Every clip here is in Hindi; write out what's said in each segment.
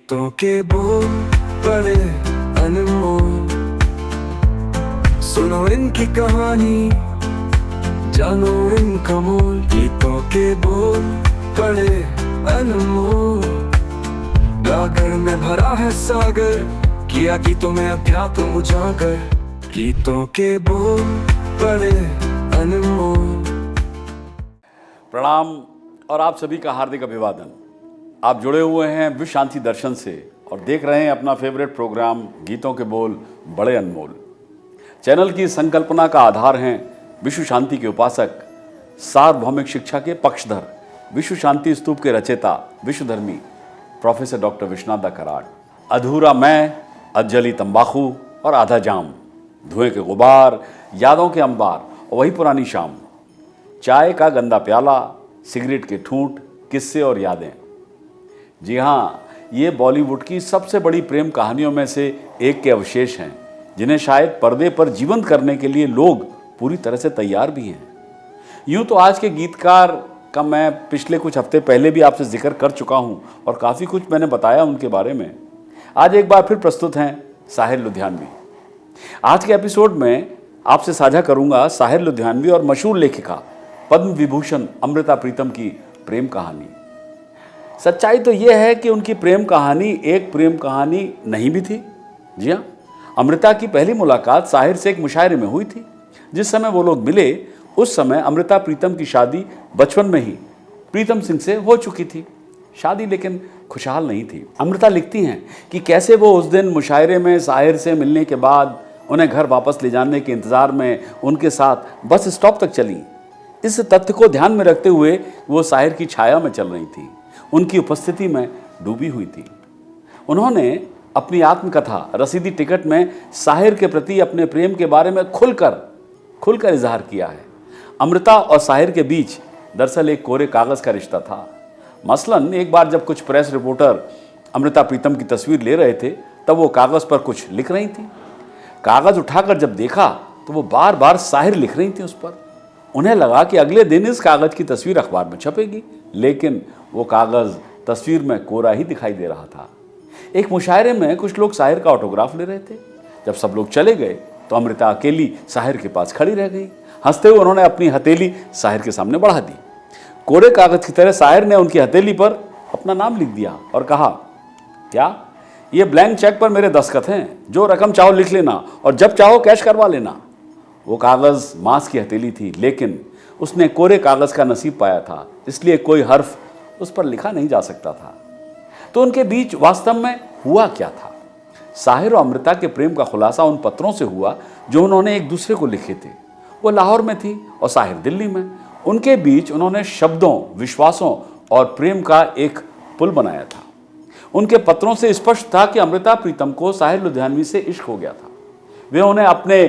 गीतों के बोल बड़े अनमोल, सुनो इनकी कहानी, जानो इनका मोल। गीतों के बोल बड़े अनमोल, गागर में भरा है सागर, किया गीतों में अध्यात्म उजागर। गीतों के बोल बड़े अनमोल। प्रणाम और आप सभी का हार्दिक अभिवादन। आप जुड़े हुए हैं विश्व शांति दर्शन से और देख रहे हैं अपना फेवरेट प्रोग्राम गीतों के बोल बड़े अनमोल। चैनल की संकल्पना का आधार हैं विश्व शांति के उपासक, सार्वभौमिक शिक्षा के पक्षधर, विश्व शांति स्तूप के रचयिता, विश्वधर्मी प्रोफेसर डॉक्टर विश्वनाथ दा कराड़। अधूरा मैं, अधजली तंबाकू और आधा जाम, धुएं के गुबार, यादों के अंबार और वही पुरानी शाम, चाय का गंदा प्याला, सिगरेट के ठूंठ, किस्से और यादें। जी हाँ, ये बॉलीवुड की सबसे बड़ी प्रेम कहानियों में से एक के अवशेष हैं, जिन्हें शायद पर्दे पर जीवंत करने के लिए लोग पूरी तरह से तैयार भी हैं। यूँ तो आज के गीतकार का मैं पिछले कुछ हफ्ते पहले भी आपसे जिक्र कर चुका हूँ और काफ़ी कुछ मैंने बताया उनके बारे में। आज एक बार फिर प्रस्तुत हैं साहिर लुधियानवी। आज के एपिसोड में आपसे साझा करूँगा साहिर लुधियानवी और मशहूर लेखिका पद्म विभूषण अमृता प्रीतम की प्रेम कहानी। सच्चाई तो यह है कि उनकी प्रेम कहानी एक प्रेम कहानी नहीं भी थी। जी हाँ, अमृता की पहली मुलाकात साहिर से एक मुशायरे में हुई थी। जिस समय वो लोग मिले उस समय अमृता प्रीतम की शादी बचपन में ही प्रीतम सिंह से हो चुकी थी। शादी लेकिन खुशहाल नहीं थी। अमृता लिखती हैं कि कैसे वो उस दिन मुशायरे में साहिर से मिलने के बाद उन्हें घर वापस ले जाने के इंतज़ार में उनके साथ बस स्टॉप तक चली। इस तथ्य को ध्यान में रखते हुए वो साहिर की छाया में चल रही थी, उनकी उपस्थिति में डूबी हुई थी। उन्होंने अपनी आत्मकथा रसीदी टिकट में साहिर के प्रति अपने प्रेम के बारे में खुलकर इजहार किया है। अमृता और साहिर के बीच दरअसल एक कोरे कागज़ का रिश्ता था। मसलन एक बार जब कुछ प्रेस रिपोर्टर अमृता प्रीतम की तस्वीर ले रहे थे तब वो कागज़ पर कुछ लिख रही थी। कागज़ उठाकर जब देखा तो वो बार बार साहिर लिख रही थी उस पर। उन्हें लगा कि अगले दिन इस कागज़ की तस्वीर अखबार में छपेगी, लेकिन वो कागज़ तस्वीर में कोरा ही दिखाई दे रहा था। एक मुशायरे में कुछ लोग साहिर का ऑटोग्राफ ले रहे थे। जब सब लोग चले गए तो अमृता अकेली साहिर के पास खड़ी रह गई। हंसते हुए उन्होंने अपनी हथेली साहिर के सामने बढ़ा दी। कोरे कागज़ की तरह साहिर ने उनकी हथेली पर अपना नाम लिख दिया और कहा, क्या ये ब्लैंक चेक पर मेरे दस्तखत हैं, जो रकम चाहो लिख लेना और जब चाहो कैश करवा लेना। वो कागज़ मांस की हथेली थी, लेकिन उसने कोरे कागज़ का नसीब पाया था, इसलिए कोई हर्फ उस पर लिखा नहीं जा सकता था। तो उनके बीच वास्तव में हुआ क्या था? साहिर और अमृता के प्रेम का खुलासा उन पत्रों से हुआ जो उन्होंने एक दूसरे को लिखे थे। वो लाहौर में थी और साहिर दिल्ली में। उनके बीच उन्होंने शब्दों, विश्वासों और प्रेम का एक पुल बनाया था। उनके पत्रों से स्पष्ट था कि अमृता प्रीतम को साहिर लुधियानवी से इश्क हो गया था। वे उन्हें अपने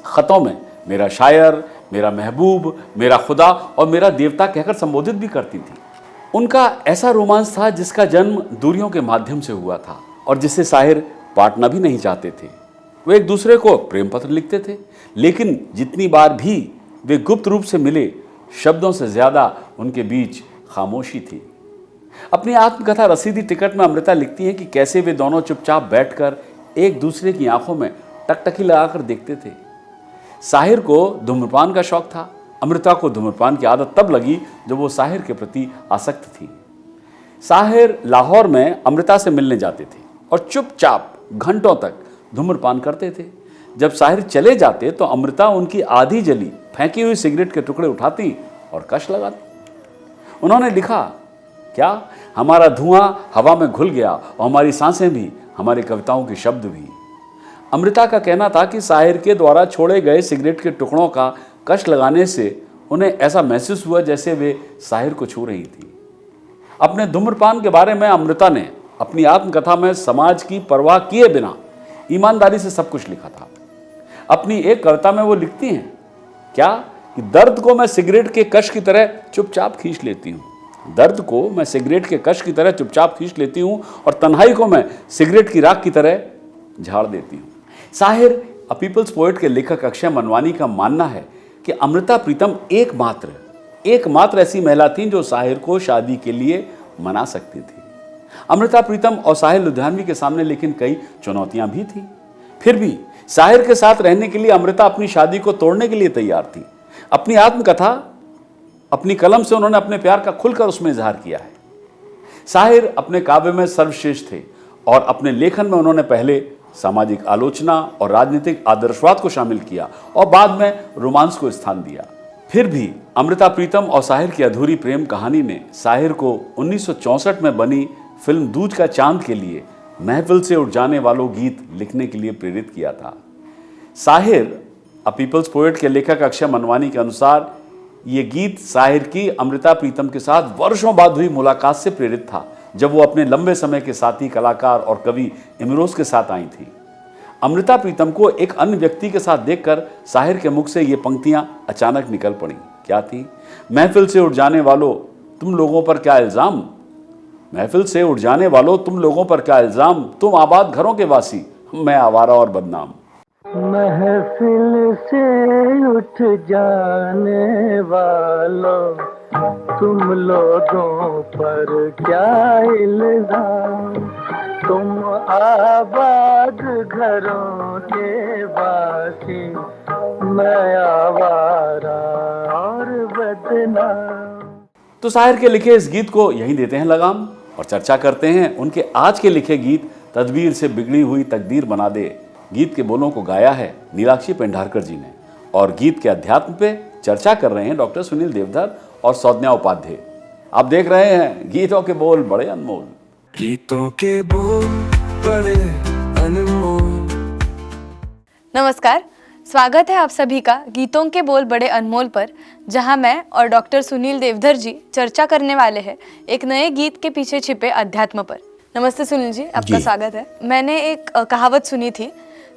खतों में मेरा शायर, मेरा महबूब, मेरा खुदा और मेरा देवता कहकर संबोधित भी करती थी। उनका ऐसा रोमांस था जिसका जन्म दूरियों के माध्यम से हुआ था और जिसे साहिर बांटना भी नहीं चाहते थे। वे एक दूसरे को प्रेम पत्र लिखते थे, लेकिन जितनी बार भी वे गुप्त रूप से मिले, शब्दों से ज़्यादा उनके बीच खामोशी थी। अपनी आत्मकथा रसीदी टिकट में अमृता लिखती हैं कि कैसे वे दोनों चुपचाप बैठकर एक दूसरे की आंखों में टकटकी लगाकर देखते थे। साहिर को धूम्रपान का शौक था। अमृता को धूम्रपान की आदत तब लगी जब वो साहिर के प्रति आसक्त थी। साहिर लाहौर में अमृता से मिलने जाते थे और चुपचाप घंटों तक धूम्रपान करते थे। जब साहिर चले जाते तो अमृता उनकी आधी जली फेंकी हुई सिगरेट के टुकड़े उठाती और कश लगाती। उन्होंने लिखा, क्या हमारा धुआं हवा में घुल गया और हमारी सांसें भी, हमारी कविताओं के शब्द भी। अमृता का कहना था कि साहिर के द्वारा छोड़े गए सिगरेट के टुकड़ों का कश लगाने से उन्हें ऐसा महसूस हुआ जैसे वे साहिर को छू रही थी। अपने धूम्रपान के बारे में अमृता ने अपनी आत्मकथा में समाज की परवाह किए बिना ईमानदारी से सब कुछ लिखा था। अपनी एक कविता में वो लिखती हैं, क्या कि दर्द को मैं सिगरेट के कश की तरह चुपचाप खींच लेती हूँ। दर्द को मैं सिगरेट के कश की तरह चुपचाप खींच लेती हूँ और तन्हाई को मैं सिगरेट की राख की तरह झाड़ देती हूँ। साहिर अ पीपल्स पोएट के लेखक अक्षय मनवानी का मानना है कि अमृता प्रीतम एकमात्र ऐसी महिला थी जो साहिर को शादी के लिए मना सकती थी। अमृता प्रीतम और साहिर लुधियानवी के सामने लेकिन कई चुनौतियां भी थी। फिर भी साहिर के साथ रहने के लिए अमृता अपनी शादी को तोड़ने के लिए तैयार थी। अपनी आत्मकथा, अपनी कलम से उन्होंने अपने प्यार का खुलकर उसमें इजहार किया है। साहिर अपने काव्य में सर्वश्रेष्ठ थे और अपने लेखन में उन्होंने पहले सामाजिक आलोचना और राजनीतिक आदर्शवाद को शामिल किया और बाद में रोमांस को स्थान दिया। फिर भी अमृता प्रीतम और साहिर की अधूरी प्रेम कहानी ने साहिर को 1964 में बनी फिल्म दूज का चांद के लिए महफिल से उठ जाने वालों गीत लिखने के लिए प्रेरित किया था। साहिर अ पीपल्स पोएट के लेखक अक्षय मनवानी के अनुसार ये गीत साहिर की अमृता प्रीतम के साथ वर्षों बाद हुई मुलाकात से प्रेरित था, जब वो अपने लंबे समय के साथी कलाकार और कवि इमरोज के साथ आई थी। अमृता प्रीतम को एक अन्य व्यक्ति के साथ देखकर साहिर के मुख से ये पंक्तियां अचानक निकल पड़ी। क्या थी? महफिल से उठ जाने वालों तुम लोगों पर क्या इल्जाम, महफिल से उठ जाने वालों तुम लोगों पर क्या इल्जाम, तुम आबाद घरों के वासी, मैं आवारा और बदनाम। महफिल से उठ जाने वालों तुम लोगों पर क्या इल्जाम, तुम आबाद घरों के वासी, मैं आवारा और बदनाम। तो साहिर के लिखे इस गीत को यहीं देते हैं लगाम और चर्चा करते हैं उनके आज के लिखे गीत तदबीर से बिगड़ी हुई तकदीर बना दे। गीत के बोलों को गाया है नीलाक्षी पेंढारकर जी ने और गीत के अध्यात्म पे चर्चा कर रहे हैं डॉक्टर सुनील देवधर और सौज्ञा उपाध्याय। आप देख रहे हैं गीतों के बोल बड़े अनमोल। गीतों के बोल बड़े अनमोल। नमस्कार, स्वागत है आप सभी का गीतों के बोल बड़े अनमोल पर, जहां मैं और डॉक्टर सुनील देवधर जी चर्चा करने वाले हैं एक नए गीत के पीछे छिपे अध्यात्म पर। नमस्ते सुनील जी, आपका स्वागत है। मैंने एक कहावत सुनी थी,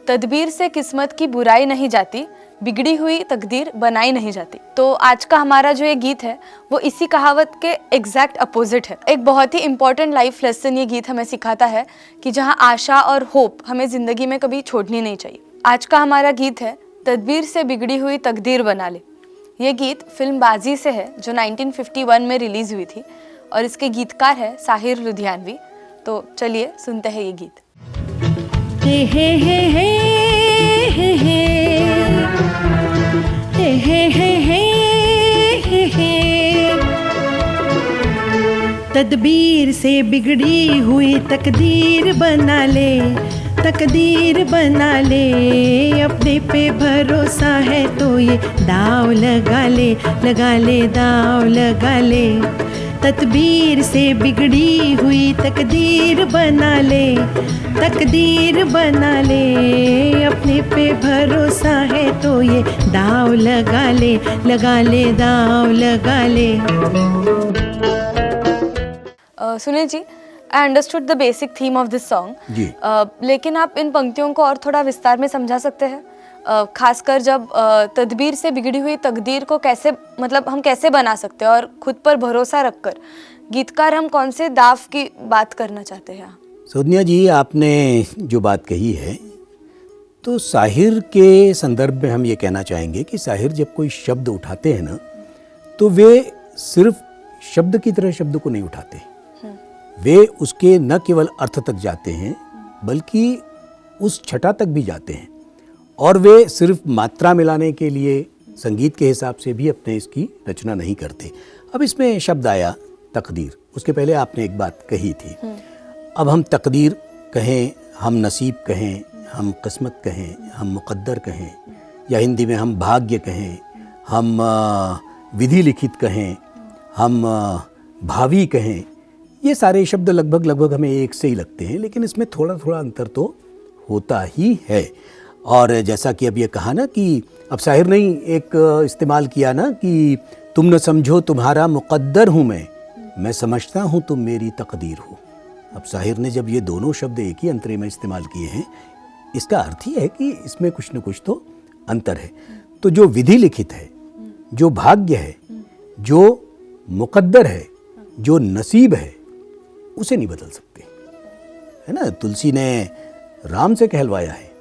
तदबीर से किस्मत की बुराई नहीं जाती, बिगड़ी हुई तकदीर बनाई नहीं जाती। तो आज का हमारा जो ये गीत है वो इसी कहावत के एग्जैक्ट अपोजिट है। एक बहुत ही इंपॉर्टेंट लाइफ लेसन ये गीत हमें सिखाता है कि जहाँ आशा और होप हमें जिंदगी में कभी छोड़नी नहीं चाहिए। आज का हमारा गीत है तदबीर से बिगड़ी हुई तकदीर बना ले। ये गीत फिल्म बाजी से है जो 1951 में रिलीज हुई थी और इसके गीतकार है साहिर लुधियानवी। तो चलिए सुनते हैं ये गीत। हे हे हे हे हे हे हे हे हे हे तदबीर से बिगड़ी हुई तकदीर बना ले, तकदीर बना ले, अपने पे भरोसा है तो ये दाव लगा ले, लगा ले दाव लगा ले। तदबीर से बिगड़ी हुई तकदीर बना ले, तकदीर बना ले, अपने पे भरोसा है तो ये दाव लगा ले, लगा ले दाव लगा ले। Sunil ji, I understood the basic theme of this song, लेकिन आप इन पंक्तियों को और थोड़ा विस्तार में समझा सकते हैं? खासकर जब तदबीर से बिगड़ी हुई तकदीर को कैसे, मतलब हम कैसे बना सकते हैं और खुद पर भरोसा रखकर गीतकार हम कौन से दाव की बात करना चाहते हैं? सौज्ञा जी, आपने जो बात कही है तो साहिर के संदर्भ में हम ये कहना चाहेंगे कि साहिर जब कोई शब्द उठाते हैं ना तो वे सिर्फ शब्द की तरह शब्द को नहीं उठाते, वे उसके न केवल अर्थ तक जाते हैं बल्कि उस छटा तक भी जाते हैं और वे सिर्फ मात्रा मिलाने के लिए संगीत के हिसाब से भी अपने इसकी रचना नहीं करते। अब इसमें शब्द आया तकदीर, उसके पहले आपने एक बात कही थी। अब हम तकदीर कहें, हम नसीब कहें, हम किस्मत कहें, हम मुक़द्दर कहें, या हिंदी में हम भाग्य कहें, हम विधि लिखित कहें, हम भावी कहें, ये सारे शब्द लगभग हमें एक से ही लगते हैं, लेकिन इसमें थोड़ा थोड़ा अंतर तो होता ही है। और जैसा कि अब ये कहा ना कि अब साहिर ने एक इस्तेमाल किया ना कि तुम न समझो तुम्हारा मुक़द्दर हूँ मैं समझता हूँ तुम मेरी तकदीर हो। अब साहिर ने जब ये दोनों शब्द एक ही अंतरे में इस्तेमाल किए हैं, इसका अर्थ ही है कि इसमें कुछ न कुछ तो अंतर है। तो जो विधि लिखित है, जो भाग्य है, जो मुक़द्दर है, जो नसीब है, उसे नहीं बदल सकते, है ना। तुलसी ने राम से कहलवाया है,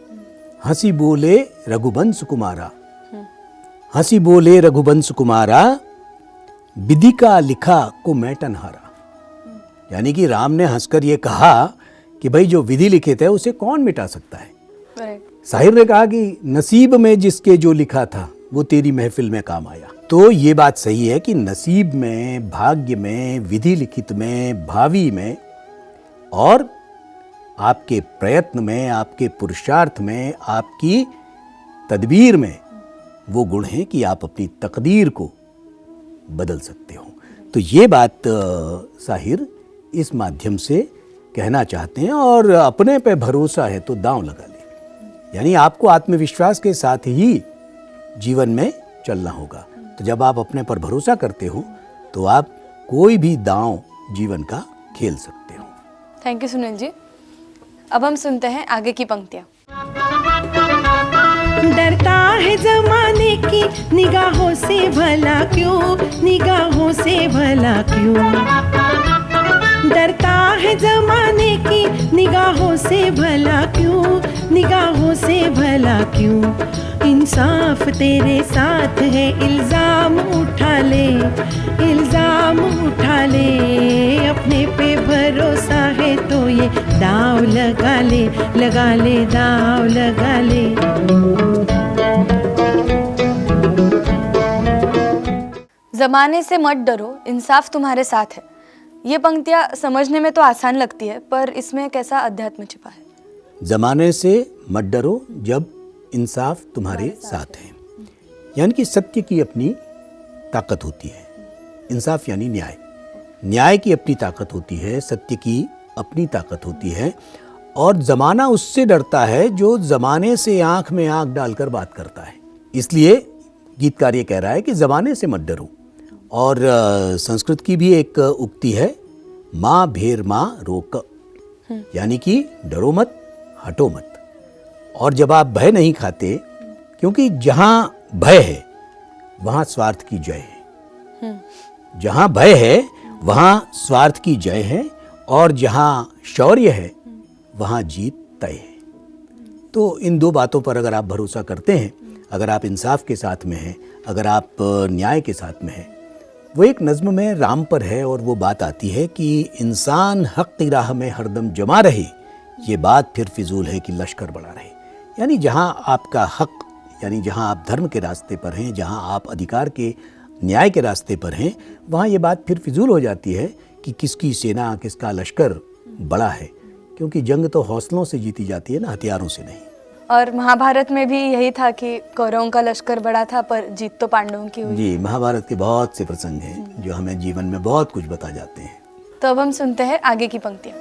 हंसी बोले रघुवंश कुमारा, हंसी बोले रघुवंश कुमारा, विधि का लिखा को मैं टनहारा। यानी कि राम ने हंसकर ये कहा कि भाई जो विधि लिखित है उसे कौन मिटा सकता है। Correct. साहिर ने कहा कि नसीब में जिसके जो लिखा था वो तेरी महफिल में काम आया। तो ये बात सही है कि नसीब में, भाग्य में, विधि लिखित में, भावी में और आपके प्रयत्न में, आपके पुरुषार्थ में, आपकी तदबीर में वो गुण हैं कि आप अपनी तकदीर को बदल सकते हो। तो ये बात साहिर इस माध्यम से कहना चाहते हैं। और अपने पे भरोसा है तो दांव लगा ले, यानी आपको आत्मविश्वास के साथ ही जीवन में चलना होगा। तो जब आप अपने पर भरोसा करते हो तो आप कोई भी दांव जीवन का खेल सकते हो। Thank you Sunil ji. अब हम सुनते हैं आगे की पंक्तियाँ। डरता है जमाने की निगाहों से भला क्यों, निगाहों से भला क्यों। डरता है जमाने की निगाहों से भला क्यों, निगाहों से भला क्यों। इंसाफ तेरे साथ है, इल्जाम उठा ले, इल्जाम उठा ले। अपने पे भरोसा है तो ये दाव लगा ले, लगा ले, दाव लगा ले। जमाने से मत डरो, इंसाफ तुम्हारे साथ है। ये पंक्तियाँ समझने में तो आसान लगती है, पर इसमें कैसा अध्यात्म छिपा है। जमाने से मत डरो जब इंसाफ तुम्हारे साथ है, यानी कि सत्य की अपनी ताकत होती है। इंसाफ यानी न्याय, न्याय की अपनी ताकत होती है, सत्य की अपनी ताकत होती है। और ज़माना उससे डरता है जो ज़माने से आँख में आँख डालकर बात करता है। इसलिए गीतकार ये कह रहा है कि ज़माने से मत डरो। और संस्कृत की भी एक उक्ति है, माँ भेर माँ रोक, यानी कि डरो मत, हटो मत। और जब आप भय नहीं खाते, क्योंकि जहाँ भय है वहाँ स्वार्थ की जय है, जहाँ भय है वहाँ स्वार्थ की जय है, और जहाँ शौर्य है वहाँ जीत तय है। तो इन दो बातों पर अगर आप भरोसा करते हैं, अगर आप इंसाफ के साथ में हैं, अगर आप न्याय के साथ में हैं, वो एक नज़्म में राम पर है और वो बात आती है कि इंसान हक़ की राह में हरदम जमा रहे, ये बात फिर फिजूल है कि लश्कर बड़ा रहे। यानी जहाँ आपका हक़, यानी जहाँ आप धर्म के रास्ते पर हैं, जहाँ आप अधिकार के, न्याय के रास्ते पर हैं, वहाँ ये बात फिर फिजूल हो जाती है कि किसकी सेना, किसका लश्कर बड़ा है। क्योंकि जंग तो हौसलों से जीती जाती है ना, हथियारों से नहीं। और महाभारत में भी यही था कि कौरवों का लश्कर बड़ा था पर जीत तो पांडवों की हुई। जी, महाभारत के बहुत से प्रसंग हैं जो हमें जीवन में बहुत कुछ बता जाते हैं। तो अब हम सुनते हैं आगे की पंक्तियाँ।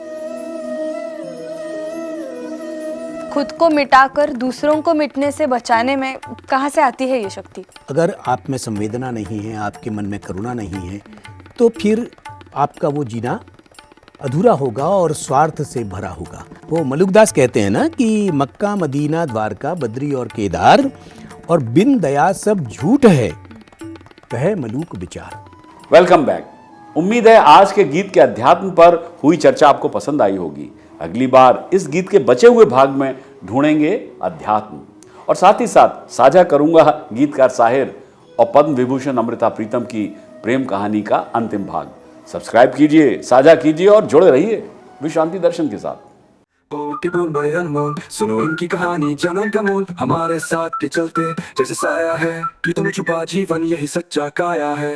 खुद को मिटाकर दूसरों को मिटने से बचाने में कहाँ से आती है ये शक्ति? अगर आप में संवेदना नहीं है, आपके मन में करुणा नहीं है, तो फिर आपका वो जीना अधूरा होगा और स्वार्थ से भरा होगा। वो मलुकदास कहते हैं ना कि मक्का, मदीना, द्वारका, बद्री और केदार और बिन दया सब झूठ है, कहे मलूक विचार। Welcome back. उम्मीद है आज के गीत के अध्यात्म पर हुई चर्चा आपको पसंद आई होगी। अगली बार इस गीत के बचे हुए भाग में ढूंढेंगे अध्यात्म, और साथ ही साथ साझा करूंगा गीतकार साहिर और पद्म विभूषण अमृता प्रीतम की प्रेम कहानी का अंतिम भाग। सब्सक्राइब कीजिए, साझा कीजिए और जुड़े रहिए विश्व शांति दर्शन के साथ। बड़े अनमोल, सुनो इनकी कहानी जन्म का मूल, हमारे साथ चलते जैसे साया है, कि तुम छुपा जीवन यही सच्चा काया है।